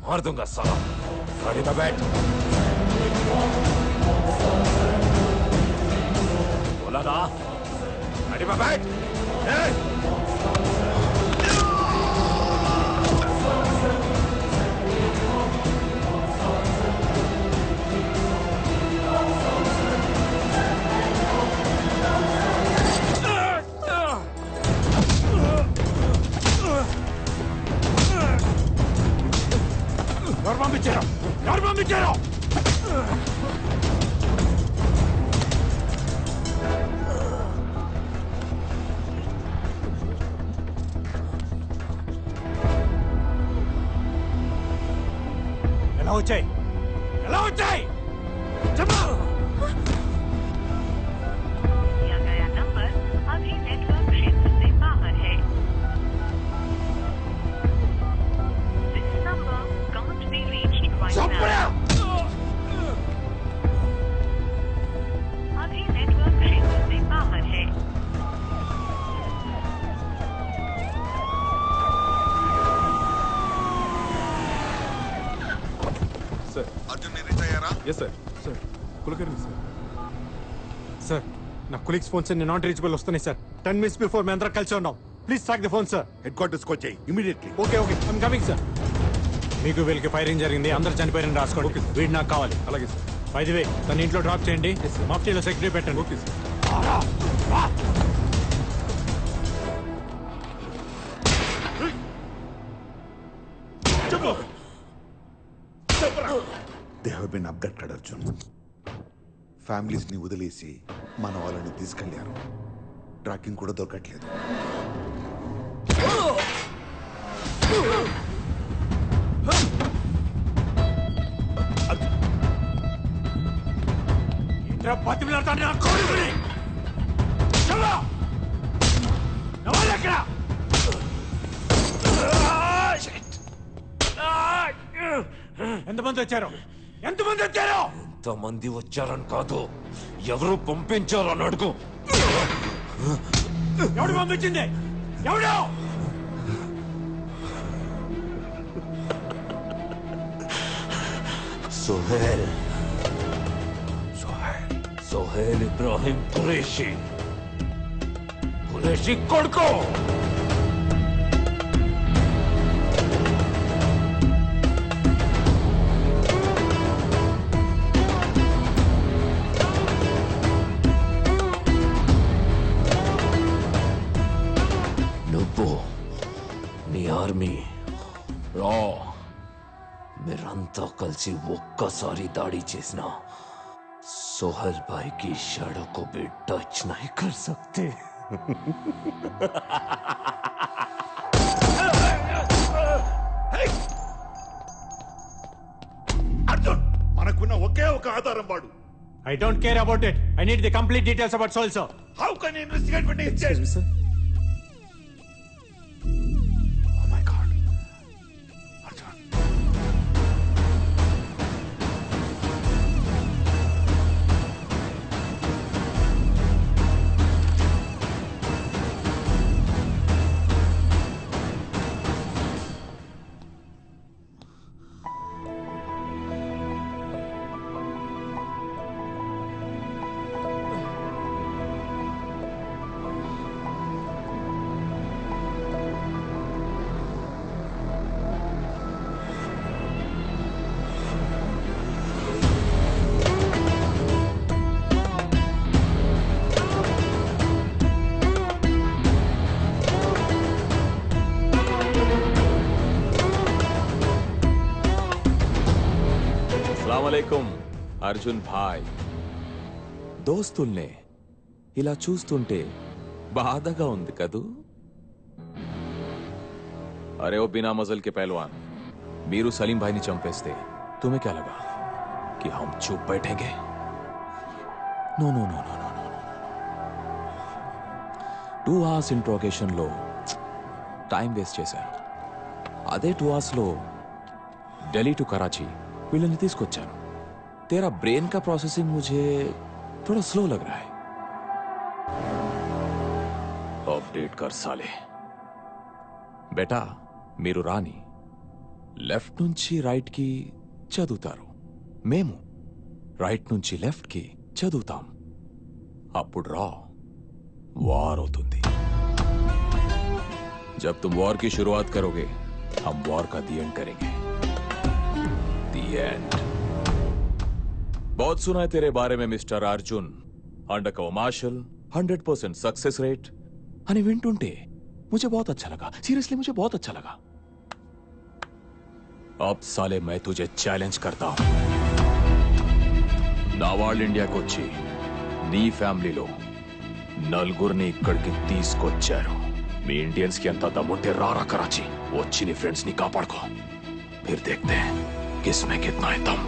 मार दूंगा साला। गाड़ी में बैठ। बोला ना, गाड़ी में बैठ। Armamicero! Hello, Jay! Hello, Jay! Jump up! दिया गया नंबर अभी नेटवर्क क्षेत्र से बाहर है। This number can't be reached right now. अभी नेटवर्क क्षेत्र से बाहर है। सर अर्जुन ने रीच अయ్యారా? Yes sir sir Kulkarni sir sir నా కొలీగ్స్ ఫోన్స్ నాట్ రీచబుల్ వస్తున్నాయి సార్ 10 minutes బిఫోర్ మేము అందరం కలిసి ఉన్నాం please track the phone sir headquarters కి వచ్చేయ్ immediately. Okay okay I'm coming sir మీకు వీళ్ళకి ఫైరింగ్ జరిగింది అందరూ చనిపోయారని రాసుకోండి ఓకే వీడు నాకు కావాలి అలాగే సార్ బై ది వే తన ఇంట్లో డ్రాప్ చేయండి మఫ్టీలో సెక్యూరిటీ పెట్టండి okay sir they have been abducted Arjun. Families ని వదిలేసి మన వాళ్ళని తీసుకెళ్లారు. ట్రాకింగ్ కూడా దొరకట్లేదు. ఎంతమంది వచ్చారు ఎంతమంది వచ్చారు ఎంతమంది వచ్చారని కాదు ఎవరు పంపించారని అడుగు. ఎవడు పంపించింది ఎవడు सोहेल सोहेल सोहेल इब्राहिम कुरैशी कुरैशी कोडको నువ్వు నీ ఆర్మీ రా మీరంతా కలిసి ఒక్కసారి దాడి చేసిన सोहेल भाई की शैडो को भी टच नहीं कर सकते అర్జున్ మనకున్న ఒకే ఒక ఆధారం వాడు. I don't care about it. I need the complete details about Soul, sir. How can you investigate when he's dead? Oh my God. Arjun. అస్సలాముఅలైకుం Arjun భాయ్ దోస్తుల్నే ఇలా చూస్తుంటే బాధగా ఉంది కదూ అరే ఓ బినా మజల్ కే పహల్వాన్ మీరు సలీం భాయ్ని చంపేస్తే तुम्हें क्या लगा कि हम चुप बैठेंगे no no no no no no 2 hours interrogation లో టైం వేస్ట్ చేశారు అదే 2 hours లో ఢిల్లీ టు कराची వీళ్ళని తీసుకొచ్చాను तेरा ब्रेन का प्रोसेसिंग मुझे थोड़ा स्लो लग रहा है अपडेट कर साले बेटा మీరు రాని లెఫ్ట్ నుంచి రైట్ కి చదువుతారు మేము రైట్ నుంచి లెఫ్ట్ కి చదువుతాం అప్పుడు రా వార్ అవుతుంది जब तुम वॉर की शुरुआत करोगे हम वॉर का दी एंड करेंगे दी एंड बहुत सुना है तेरे बारे में mister Arjun undercover marshal 100% success rate అని వింటుంటే मुझे बहुत अच्छा लगा सीरियसली मुझे बहुत अच्छा लगा अब साले मैं तुझे चैलेंज करता हूं నా వాళ్ళు ఇండియాకి వచ్చి నీ ఫ్యామిలీలో నలుగురిని ఇక్కడికి తీసుకొచ్చారు మీ ఇండియన్స్ కి ఎంత దమ్ముంటే రారా कराची వచ్చి నీ ఫ్రెండ్స్ ని కాపాడుకో फिर देखते हैं किसमें कितना है दम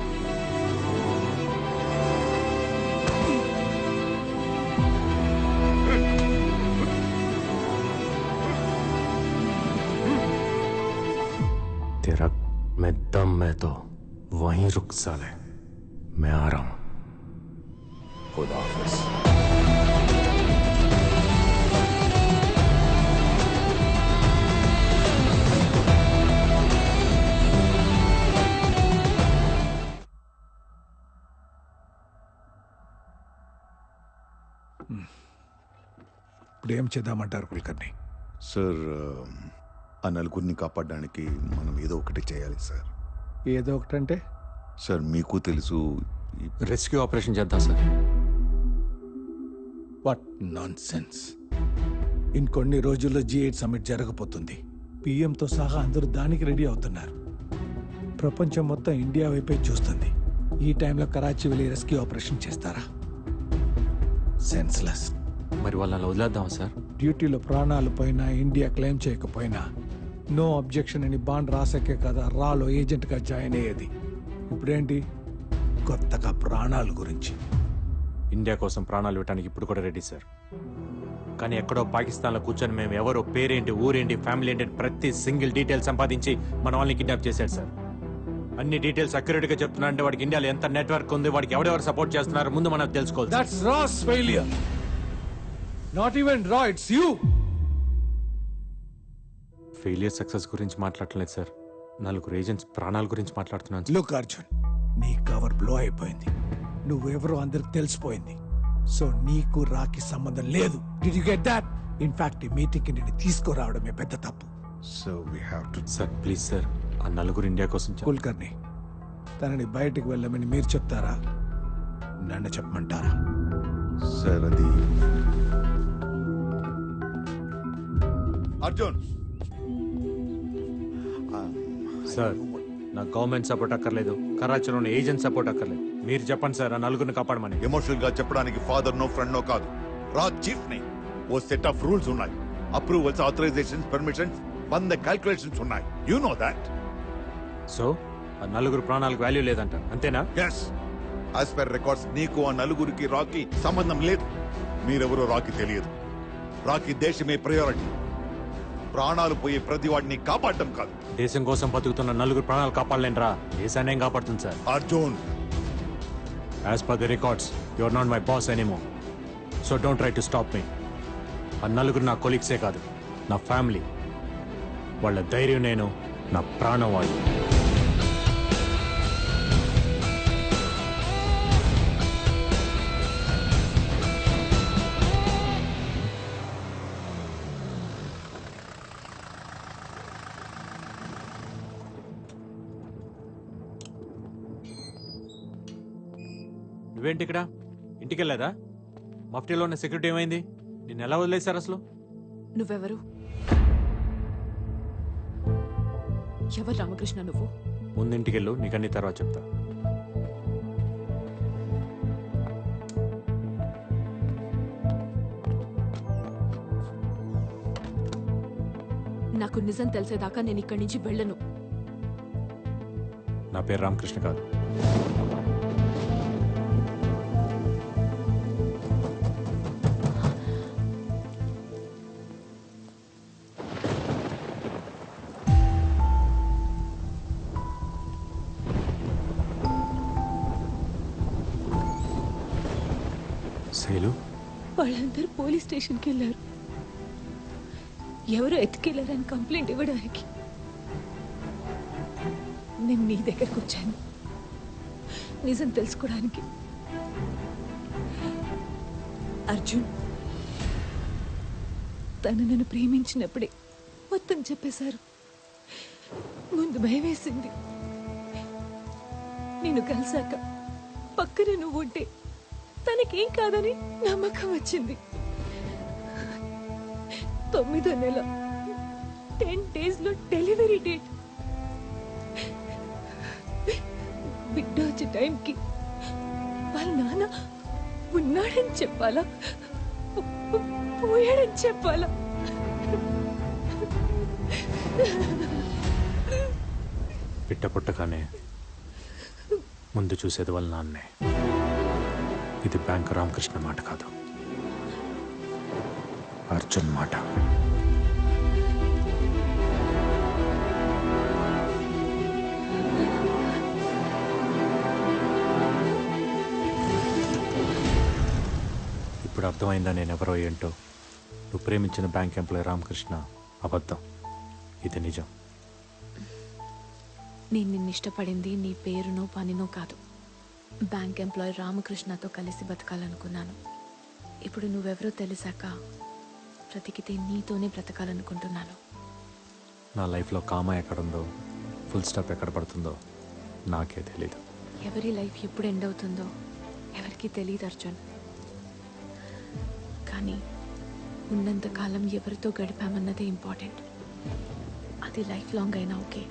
तेरा मैं दम में तो वहीं रुक साले मैं आ रहा हूं खुदा हाफिज ఇప్పుడు ఏం చేద్దామంటారు కుల్కర్ని? సార్ ఆ నలుగురిని కాపాడడానికి మనం ఏదో ఒకటి చేయాలి సార్. ఏదో ఒకటంటే సార్ మీకు తెలుసు రెస్క్యూ ఆపరేషన్ చేద్దాం సార్. What non sense. ఇంకొన్ని రోజుల్లో G8 సమ్మిట్ జరగబోతుంది. పిఎంతో సహా అందరూ దానికి రెడీ అవుతున్నారు. ప్రపంచం మొత్తం ఇండియా వైపే చూస్తుంది. ఈ టైంలో కరాచీ వెళ్ళి రెస్క్యూ ఆపరేషన్ చేస్తారా? సెన్స్లెస్. మరి వాళ్ళని వదిలేద్దామా సార్? డ్యూటీలో ప్రాణాలు పోయినా ఇండియా క్లెయిమ్ చేయకపోయినా నో అబ్జెక్షన్ అని బాండ్ రాసాకే కదా రాలో ఏజెంట్గా జాయిన్ అయ్యేది. ఇప్పుడేంటి కొత్తగా ప్రాణాల గురించి? ఇండియా కోసం ప్రాణాలు ఇవ్వడానికి ఇప్పుడు కూడా రెడీ సార్. కానీ ఎక్కడో పాకిస్తాన్లో కూర్చొని మేము ఎవరో పేరేంటి ఊరేంటి ఫ్యామిలీ ఏంటి ప్రతి సింగిల్ డీటెయిల్ సంపాదించి మన వాళ్ళని కిడ్నాప్ చేశాడు సార్. అన్ని డీటెయిల్స్ అక్యురేట్గా చెప్తున్నా అంటే వాడికి ఇండియాలో ఎంత నెట్వర్క్ ఉంది, వాడికి ఎవరెవరు సపోర్ట్ చేస్తున్నారో ముందు మనం తెలుసుకోవాలి. That's RAW's failure. Not even రా, ఇట్స్ యూ. ఫెయిలియర్ సక్సెస్ గురించి మాట్లాడలేదు సార్, నలుగురు ఏజెంట్స్ ప్రాణాల గురించి మాట్లాడుతున్నాను. లుక్ అర్జున్, నీ కవర్ బ్లో అయిపోయింది. నువ్వెవరో అందరికి తెలిసిపోయింది. సో నీకు రాకి సంబంధం లేదు. Did you get that? In fact ఈ మీటింగ్కి నేను తీసుకురావడమే పెద్ద తప్పు. So we have to. Sir please sir, ఆ నలుగురు ఇండియా కోసం కుల్కర్ని తనని బయటికి వెళ్ళమని మీరు చెప్తారా, నన్ను చెప్పమంటారా? సార్ అది అర్జున్. సార్ నాకు గవర్నమెంట్ సపోర్ట్ అక్కర్లేదు, కరాచీలో ఉన్న ఏజెంట్ సపోర్ట్ అక్కర్లేదు. మీరు చెప్పండి సార్ ఆ నలుగురిని కాపాడమని. ఎమోషనల్ గా చెప్పడానికి ఫాదర్ నో ఫ్రెండ్ నో కాదు, రాజ్ చీఫ్ ని. ఓ సెట్ ఆఫ్ రూల్స్ ఉన్నాయి, అప్రూవల్స్, ఆథరైజేషన్స్, పర్మిషన్స్, 100 క్యాల్కులేషన్స్ ఉన్నాయి. You know that. సో ఆ నలుగురు ప్రాణాలకు వాల్యూ లేదంట, అంతేనా? ఎస్, యాజ్ పర్ రికార్డ్స్ నీకు ఆ నలుగురికి రాకీ సంబంధం లేదు. మీరెవరో రాకీ తెలియదు. రాకీ దేశమే ప్రయారిటీ. ప్రాణాలు పోయే ప్రతి వాడిని కాపాడడం కాదు. దేశం కోసం బతుకుతున్న నలుగురు ప్రాణాలు కాపాడలేనరా, దేశాన్ని ఏం కాపాడుతుంది sir? Arjun, as per the records you are not my boss anymore. So don't try to stop me. ఆ నలుగురు నా కొలీగ్సే కాదు, నా ఫ్యామిలీ. వాళ్ళ ధైర్యం నేను, నా ప్రాణం వాళ్ళు. నువ్వేంటి ఇక్కడ? ఇంటికి వెళ్ళలేదా? మఫ్టీలో ఉన్న సెక్యూరిటీ ఏమైంది? నిన్ను ఎలా వదిలేశారు అసలు? నువ్వెవరు? ఎవరు రామకృష్ణ నువ్వు? ముందు ఇంటికి వెళ్ళు, నీకన్నీ తర్వాత చెప్తా. నాకు నిజం తెలిసేదాకా నేను ఇక్కడి నుంచి వెళ్ళను. నా పేరు రామకృష్ణ కాదు. శైలు, వాళ్ళందరూ పోలీస్ స్టేషన్కి వెళ్ళారు. ఎవరో ఎత్తుకెళ్లారని కంప్లైంట్ ఇవ్వడానికి. నేను నీ దగ్గరకు వచ్చాను నిజం తెలుసుకోవడానికి. అర్జున్ తను నన్ను ప్రేమించినప్పుడే మొత్తం చెప్పేశారు. ముందు భయం వేసింది. నేను కలిసాక పక్కన నువ్వు ఉంటే తనకేం కాదని నమ్మకం వచ్చింది. 9వ నెల 10 days లో డెలివరీ డేట్. బిడ్డ వచ్చే టైంకి వాళ్ళ నాన్న ఉన్నాడని చెప్పాలా, పోయాడని చెప్పాలా? పిట్ట పుట్టగానే ముందు చూసేది వాళ్ళ నాన్నే. ఇది బ్యాంక్ రామకృష్ణ మాట కాదు, అర్జున్ మాట. ఇప్పుడు అర్థమైందా నేనెవరో ఏంటో? నువ్వు ప్రేమించిన బ్యాంక్ ఎంప్లాయీ రామకృష్ణ అబద్ధం, ఇది నిజం. నేను నిన్ను ఇష్టపడింది నీ పేరునో పనినో కాదు. బ్యాంక్ ఎంప్లాయీ రామకృష్ణతో కలిసి బతకాలనుకున్నాను. ఇప్పుడు నువ్వెవరో తెలిసాక బ్రతికితే నీతోనే బ్రతకాలనుకుంటున్నాను. నా లైఫ్లో కామా ఎక్కడుందో, ఫుల్ స్టాప్ ఎక్కడ పడుతుందో నాకే తెలీదు. ఎవరి లైఫ్ ఎప్పుడు ఎండ్ అవుతుందో ఎవరికి తెలియదు అర్జున్. కానీ ఉన్నంతకాలం ఎవరితో గడిపామన్నదే ఇంపార్టెంట్. అది లైఫ్ లాంగ్ అయినా ఓకే,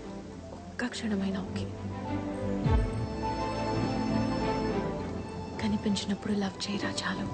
ఒక్క క్షణమైనా ఓకే. కనిపించినప్పుడు లవ్ చేయరా చాలు.